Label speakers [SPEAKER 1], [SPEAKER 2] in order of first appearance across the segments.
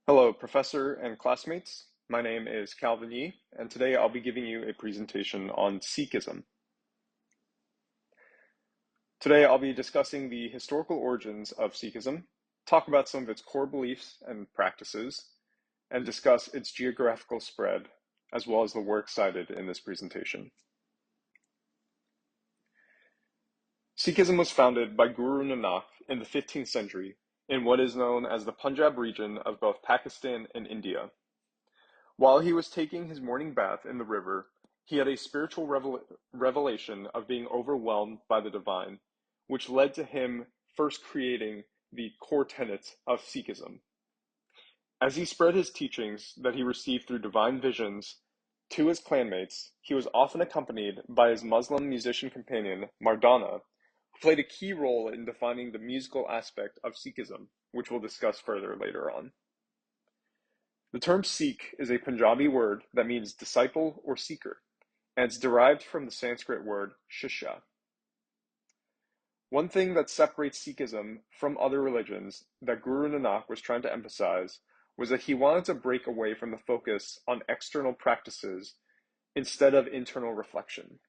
[SPEAKER 1] Hello, Professor and classmates. My name is Calvin Yee, and today I'll be giving you a presentation on Sikhism. Today I'll be discussing the historical origins of Sikhism, talk about some of its core beliefs and practices, and discuss its geographical spread, as well as the work cited in this presentation. Sikhism was founded by Guru Nanak in the 15th century in what is known as the Punjab region of both Pakistan and India. While he was taking his morning bath in the river, he had a spiritual revelation of being overwhelmed by the divine, which led to him first creating the core tenets of Sikhism. As he spread his teachings that he received through divine visions to his clanmates, he was often accompanied by his Muslim musician companion, Mardana, who played a key role in defining the musical aspect of Sikhism, which we'll discuss further later on. The term Sikh is a Punjabi word that means disciple or seeker, and it's derived from the Sanskrit word shishya. One thing that separates Sikhism from other religions that Guru Nanak was trying to emphasize was that he wanted to break away from the focus on external practices instead of internal reflection.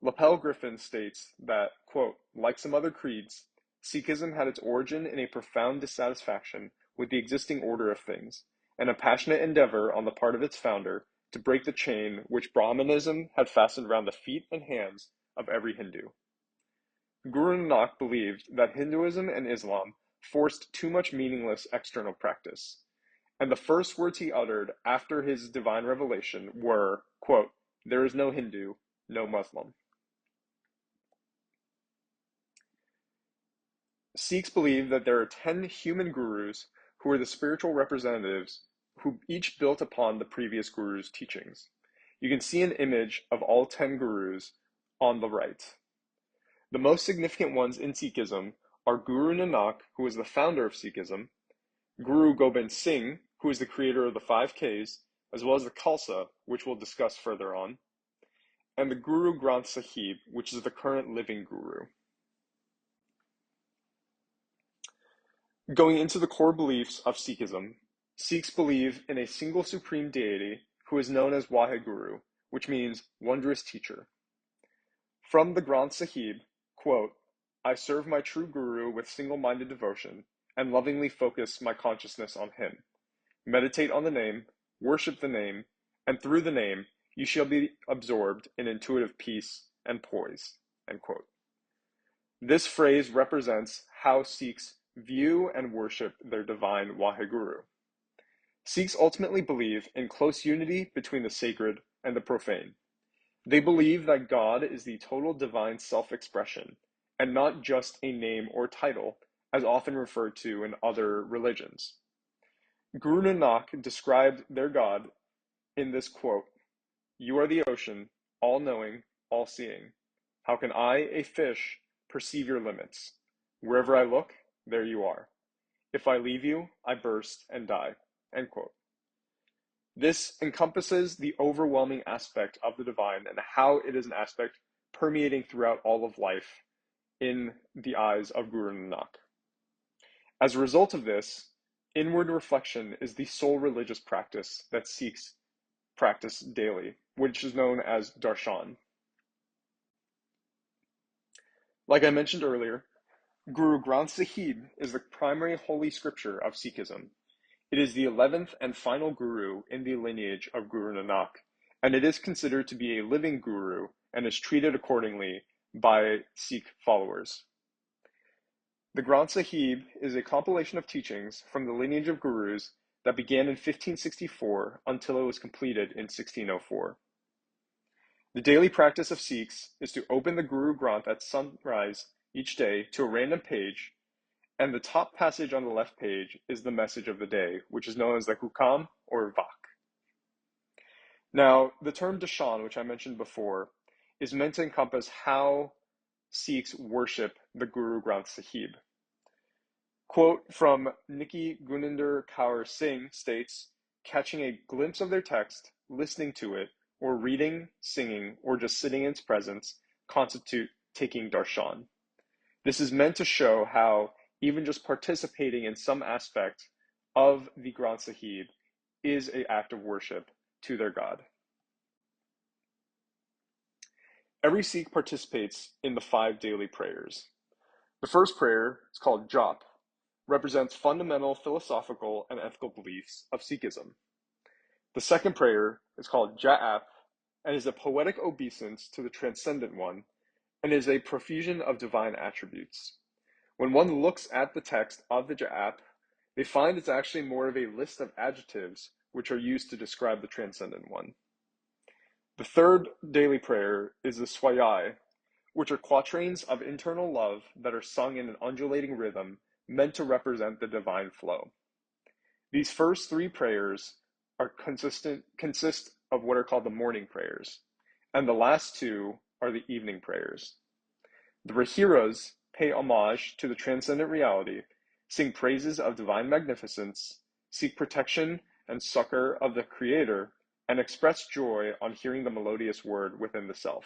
[SPEAKER 1] Lapel Griffin states that, quote, like some other creeds, Sikhism had its origin in a profound dissatisfaction with the existing order of things, and a passionate endeavor on the part of its founder to break the chain which Brahmanism had fastened round the feet and hands of every Hindu. Guru Nanak believed that Hinduism and Islam forced too much meaningless external practice, and the first words he uttered after his divine revelation were, quote, there is no Hindu, no Muslim. Sikhs believe that there are 10 human gurus who are the spiritual representatives who each built upon the previous guru's teachings. You can see an image of all 10 gurus on the right. The most significant ones in Sikhism are Guru Nanak, who is the founder of Sikhism, Guru Gobind Singh, who is the creator of the 5Ks, as well as the Khalsa, which we'll discuss further on, and the Guru Granth Sahib, which is the current living guru. Going into the core beliefs of Sikhism, Sikhs believe in a single supreme deity who is known as Waheguru, which means wondrous teacher. From the Granth Sahib, quote, I serve my true Guru with single-minded devotion and lovingly focus my consciousness on him. Meditate on the name, worship the name, and through the name you shall be absorbed in intuitive peace and poise, end quote. This phrase represents how Sikhs view and worship their divine Waheguru. Sikhs ultimately believe in close unity between the sacred and the profane. They believe that God is the total divine self-expression, and not just a name or title, as often referred to in other religions. Guru Nanak described their God in this quote, you are the ocean, all-knowing, all-seeing. How can I, a fish, perceive your limits? Wherever I look, there you are. If I leave you, I burst and die. End quote. This encompasses the overwhelming aspect of the divine and how it is an aspect permeating throughout all of life in the eyes of Guru Nanak. As a result of this, inward reflection is the sole religious practice that Sikhs practice daily, which is known as darshan. Like I mentioned earlier, Guru Granth Sahib is the primary holy scripture of Sikhism. It is the 11th and final guru in the lineage of Guru Nanak, and it is considered to be a living guru and is treated accordingly by Sikh followers. The Granth Sahib is a compilation of teachings from the lineage of gurus that began in 1564 until it was completed in 1604. The daily practice of Sikhs is to open the Guru Granth at sunrise each day to a random page, and the top passage on the left page is the message of the day, which is known as the Hukam or Vak. Now, the term Dashan, which I mentioned before, is meant to encompass how Sikhs worship the Guru Granth Sahib. Quote from Nikki Guninder Kaur Singh states, catching a glimpse of their text, listening to it, or reading, singing, or just sitting in its presence constitute taking darshan. This is meant to show how even just participating in some aspect of the Granth Sahib is an act of worship to their God. Every Sikh participates in the 5 daily prayers. The first prayer is called Jap, represents fundamental philosophical and ethical beliefs of Sikhism. The second prayer is called Ja'ap and is a poetic obeisance to the Transcendent One and is a profusion of divine attributes. When one looks at the text of the Ja'ap, they find it's actually more of a list of adjectives which are used to describe the Transcendent One. The third daily prayer is the Swayai, which are quatrains of internal love that are sung in an undulating rhythm meant to represent the divine flow. These first 3 prayers consist of what are called the morning prayers, and the last 2 are the evening prayers. The Rahiras pay homage to the transcendent reality, sing praises of divine magnificence, seek protection and succor of the Creator, and express joy on hearing the melodious word within the self.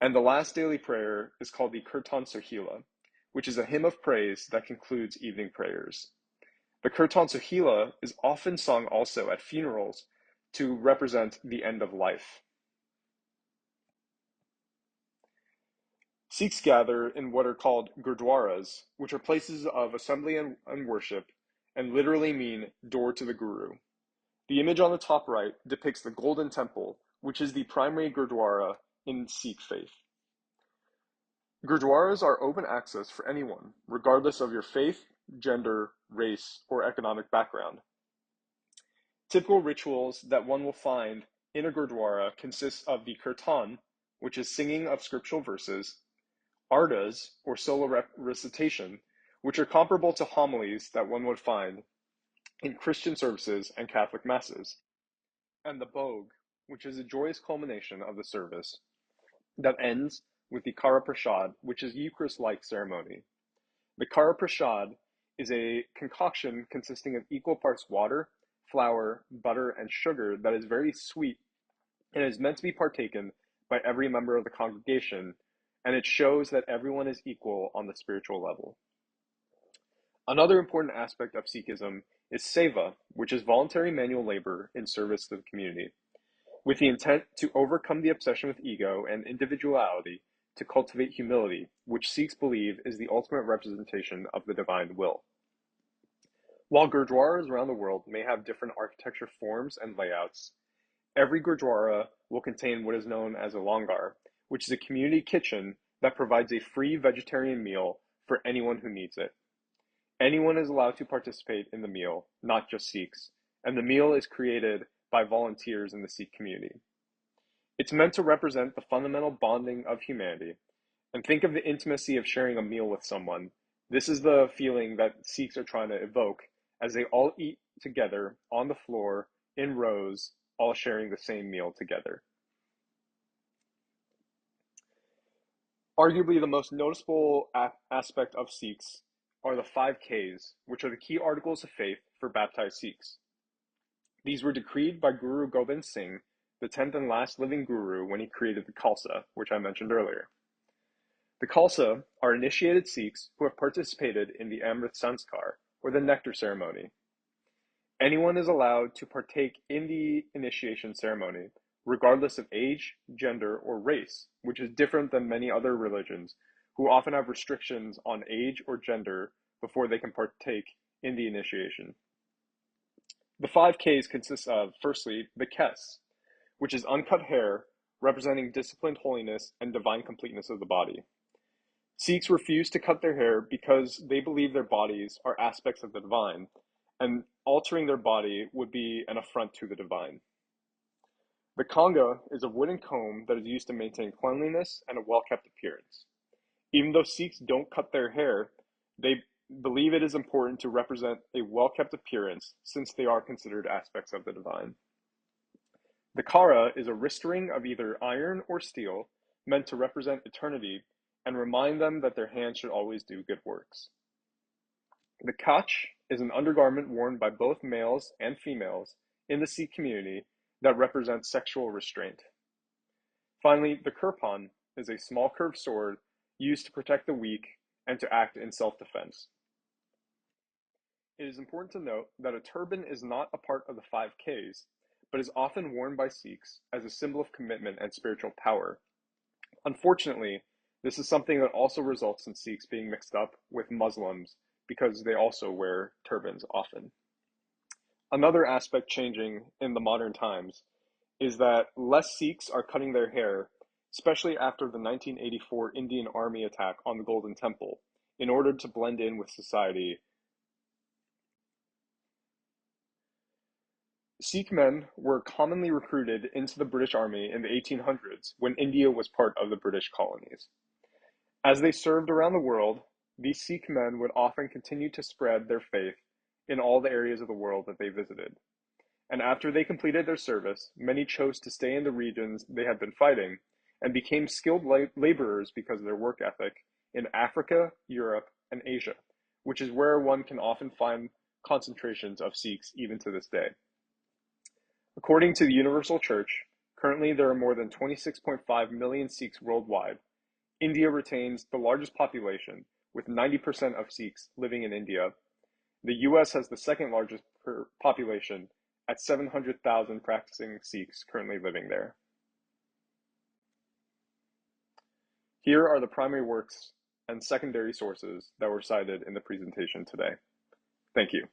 [SPEAKER 1] And the last daily prayer is called the Kirtan Sohila, which is a hymn of praise that concludes evening prayers. The Kirtan Sohila is often sung also at funerals to represent the end of life. Sikhs gather in what are called gurdwaras, which are places of assembly and worship, and literally mean door to the Guru. The image on the top right depicts the Golden Temple, which is the primary gurdwara in Sikh faith. Gurdwaras are open access for anyone, regardless of your faith, gender, race, or economic background. Typical rituals that one will find in a gurdwara consist of the kirtan, which is singing of scriptural verses, ardas, or solo recitation, which are comparable to homilies that one would find in Christian services and Catholic masses, and the bhog, which is a joyous culmination of the service that ends with the Kara Prasad, which is Eucharist-like ceremony. The Kara Prasad is a concoction consisting of equal parts water, flour, butter, and sugar that is very sweet and is meant to be partaken by every member of the congregation, and it shows that everyone is equal on the spiritual level. Another important aspect of Sikhism is seva, which is voluntary manual labor in service to the community, with the intent to overcome the obsession with ego and individuality to cultivate humility, which Sikhs believe is the ultimate representation of the divine will. While gurdwaras around the world may have different architecture forms and layouts, every gurdwara will contain what is known as a langar, which is a community kitchen that provides a free vegetarian meal for anyone who needs it. Anyone is allowed to participate in the meal, not just Sikhs, and the meal is created by volunteers in the Sikh community. It's meant to represent the fundamental bonding of humanity, and think of the intimacy of sharing a meal with someone. This is the feeling that Sikhs are trying to evoke as they all eat together on the floor in rows, all sharing the same meal together. Arguably the most noticeable aspect of Sikhs are the 5 Ks, which are the key articles of faith for baptized Sikhs. These were decreed by Guru Gobind Singh, the 10th and last living Guru, when he created the Khalsa, which I mentioned earlier. The Khalsa are initiated Sikhs who have participated in the Amrit Sanskar, or the nectar ceremony. Anyone is allowed to partake in the initiation ceremony, regardless of age, gender, or race, which is different than many other religions, who often have restrictions on age or gender before they can partake in the initiation. The 5 Ks consist of, firstly, the Kes, which is uncut hair, representing disciplined holiness and divine completeness of the body. Sikhs refuse to cut their hair because they believe their bodies are aspects of the divine, and altering their body would be an affront to the divine. The Kanga is a wooden comb that is used to maintain cleanliness and a well-kept appearance. Even though Sikhs don't cut their hair, they believe it is important to represent a well-kept appearance since they are considered aspects of the divine. The Kara is a wrist ring of either iron or steel meant to represent eternity and remind them that their hands should always do good works. The Kach is an undergarment worn by both males and females in the Sikh community that represents sexual restraint. Finally, the Kirpan is a small curved sword used to protect the weak and to act in self-defense. It is important to note that a turban is not a part of the 5Ks, but is often worn by Sikhs as a symbol of commitment and spiritual power. Unfortunately, this is something that also results in Sikhs being mixed up with Muslims because they also wear turbans often. Another aspect changing in the modern times is that less Sikhs are cutting their hair, especially after the 1984 Indian Army attack on the Golden Temple, in order to blend in with society. Sikh men were commonly recruited into the British Army in the 1800s when India was part of the British colonies. As they served around the world, these Sikh men would often continue to spread their faith in all the areas of the world that they visited. And after they completed their service, many chose to stay in the regions they had been fighting and became skilled laborers because of their work ethic in Africa, Europe, and Asia, which is where one can often find concentrations of Sikhs even to this day. According to the Universal Church, currently there are more than 26.5 million Sikhs worldwide. India retains the largest population, with 90% of Sikhs living in India. The US has the second largest population at 700,000 practicing Sikhs currently living there. Here are the primary works and secondary sources that were cited in the presentation today. Thank you.